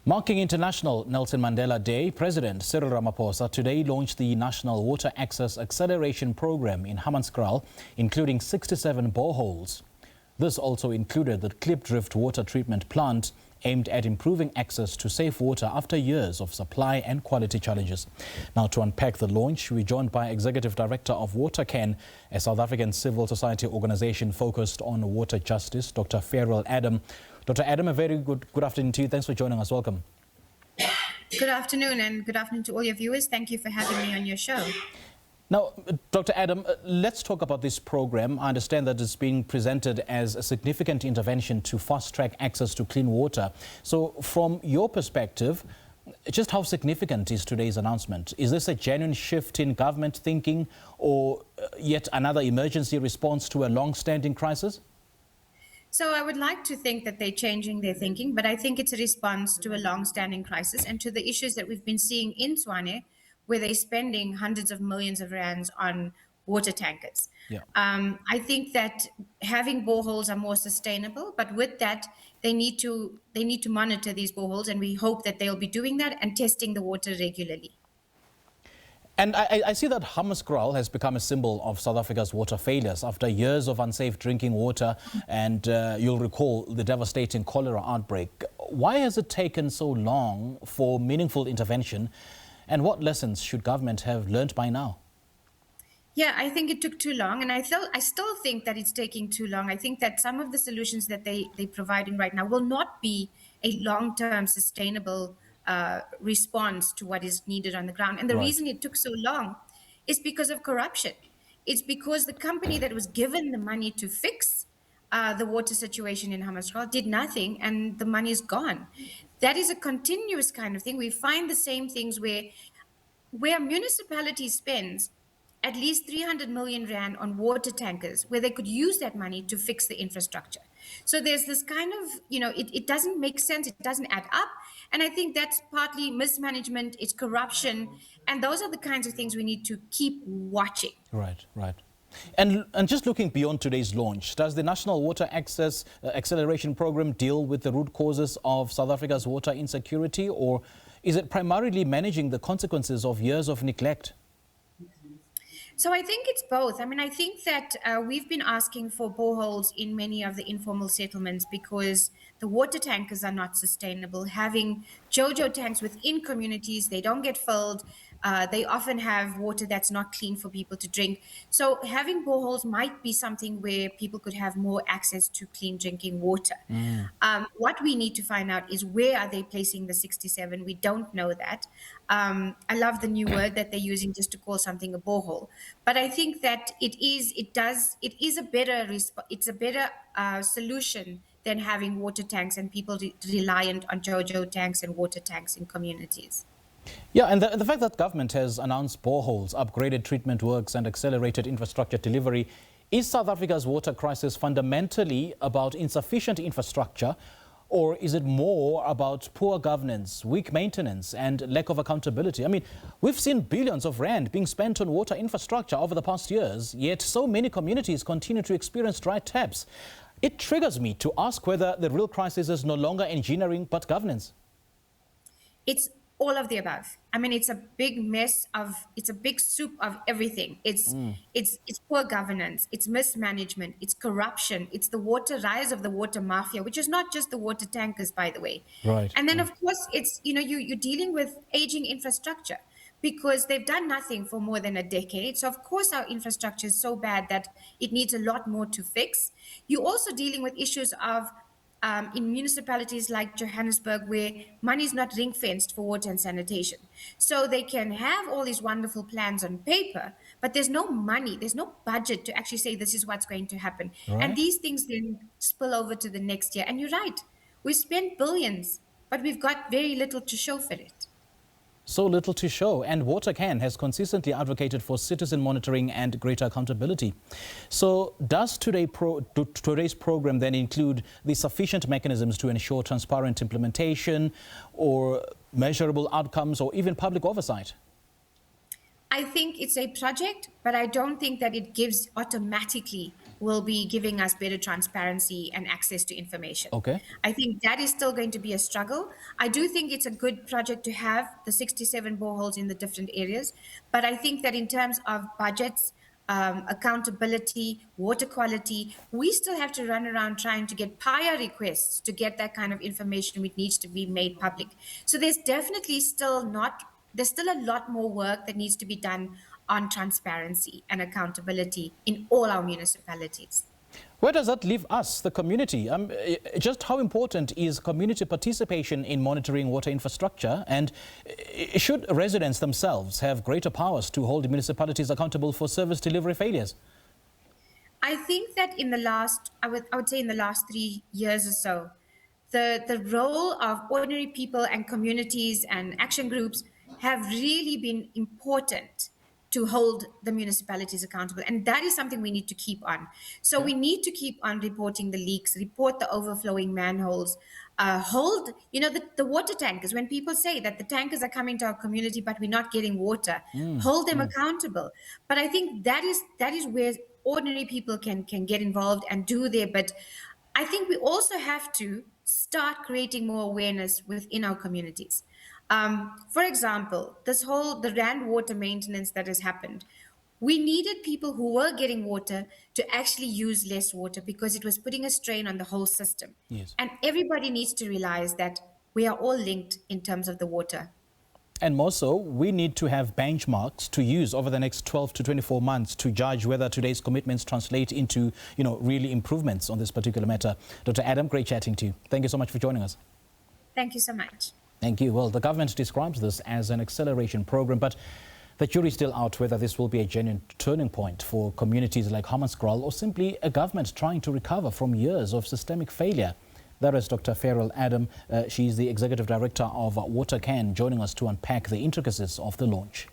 Marking International Nelson Mandela Day, President Cyril Ramaphosa today launched the National Water Access Acceleration Program in Hammanskraal, including 67 boreholes. This also included the Klipdrift Water Treatment Plant, aimed at improving access to safe water after years of supply and quality challenges. Now, to unpack the launch, we're joined by Executive Director of Watercan, a South African civil society organization focused on water justice, Dr. Ferrial Adam. Dr. Adam, a very good afternoon to you. Thanks for joining us. Welcome. Good afternoon, and good afternoon to all your viewers. Thank you for having me on your show. Now, Dr. Adam, let's talk about this program. I understand that it's being presented as a significant intervention to fast-track access to clean water. So from your perspective, just how significant is today's announcement? Is this a genuine shift in government thinking or yet another emergency response to a long-standing crisis? So I would like to think that they're changing their thinking, but I think it's a response to a long-standing crisis and to the issues that we've been seeing in Tshwane, where they're spending hundreds of millions of rands on water tankers. Yeah. I think that having boreholes are more sustainable, but with that, they need to monitor these boreholes, and we hope that they'll be doing that and testing the water regularly. And I see that Hammanskraal has become a symbol of South Africa's water failures after years of unsafe drinking water, and you'll recall the devastating cholera outbreak. Why has it taken so long for meaningful intervention, and what lessons should government have learned by now? Yeah, I think it took too long, and I still think that it's taking too long. I think that some of the solutions that they're providing right now will not be a long-term sustainable response to what is needed on the ground. And the reason it took so long is because of corruption. It's because the company that was given the money to fix the water situation in Hammanskraal did nothing, and the money is gone. That is a continuous kind of thing. We find the same things where a municipality spends at least 300 million rand on water tankers, where they could use that money to fix the infrastructure. So there's this kind of, it doesn't make sense, it doesn't add up. And I think that's partly mismanagement, it's corruption, and those are the kinds of things we need to keep watching. Right. And just looking beyond today's launch, does the National Water Access Acceleration Program deal with the root causes of South Africa's water insecurity, or is it primarily managing the consequences of years of neglect? So I think it's both. I mean, I think that we've been asking for boreholes in many of the informal settlements because the water tankers are not sustainable. Having JoJo tanks within communities, they don't get filled. They often have water that's not clean for people to drink. So having boreholes might be something where people could have more access to clean drinking water. What we need to find out is where are they placing the 67? We don't know that. I love the new word that they're using just to call something a borehole. But I think that it is a better solution than having water tanks and people reliant on JoJo tanks and water tanks in communities. Yeah, and the fact that government has announced boreholes, upgraded treatment works and accelerated infrastructure delivery, is South Africa's water crisis fundamentally about insufficient infrastructure, or is it more about poor governance, weak maintenance and lack of accountability? I mean, we've seen billions of rand being spent on water infrastructure over the past years, yet so many communities continue to experience dry taps. It triggers me to ask whether the real crisis is no longer engineering but governance. It's all of the above. I mean, it's a big it's a big soup of everything. It's poor governance, it's mismanagement, it's corruption, it's the rise of the water mafia, which is not just the water tankers, by the way. Right. And then, of course, it's, you're dealing with aging infrastructure because they've done nothing for more than a decade. So, of course, our infrastructure is so bad that it needs a lot more to fix. You're also dealing with issues of in municipalities like Johannesburg, where money is not ring-fenced for water and sanitation. So they can have all these wonderful plans on paper, but there's no money, there's no budget to actually say this is what's going to happen. Right. And these things then spill over to the next year. And you're right, we spent billions, but we've got very little to show for it. So little to show, and Watercan has consistently advocated for citizen monitoring and greater accountability. So does today's program then include the sufficient mechanisms to ensure transparent implementation or measurable outcomes or even public oversight? I think it's a project, but I don't think that it gives automatically will be giving us better transparency and access to information. Okay. I think that is still going to be a struggle. I do think it's a good project to have the 67 boreholes in the different areas, but I think that in terms of budgets, accountability, water quality, we still have to run around trying to get prior requests to get that kind of information which needs to be made public. So there's still a lot more work that needs to be done on transparency and accountability in all our municipalities. Where does that leave us, the community? Just how important is community participation in monitoring water infrastructure? And should residents themselves have greater powers to hold municipalities accountable for service delivery failures? I think that I would say in the last 3 years or so, the role of ordinary people and communities and action groups have really been important to hold the municipalities accountable. And that is something we need to keep on. So we need to keep on reporting the leaks, report the overflowing manholes, hold, the water tankers. When people say that the tankers are coming to our community, but we're not getting water, hold them accountable. But I think that is where ordinary people can get involved and do their bit. I think we also have to start creating more awareness within our communities. For example, the Rand water maintenance that has happened, we needed people who were getting water to actually use less water because it was putting a strain on the whole system. Yes. And everybody needs to realize that we are all linked in terms of the water. And more so, we need to have benchmarks to use over the next 12 to 24 months to judge whether today's commitments translate into, really improvements on this particular matter. Dr. Adam, great chatting to you. Thank you so much for joining us. Thank you so much. Thank you. Well, the government describes this as an acceleration program, but the jury's still out whether this will be a genuine turning point for communities like Hammanskraal or simply a government trying to recover from years of systemic failure. That is Dr. Ferrial Adam. She's the Executive Director of Watercan, joining us to unpack the intricacies of the launch.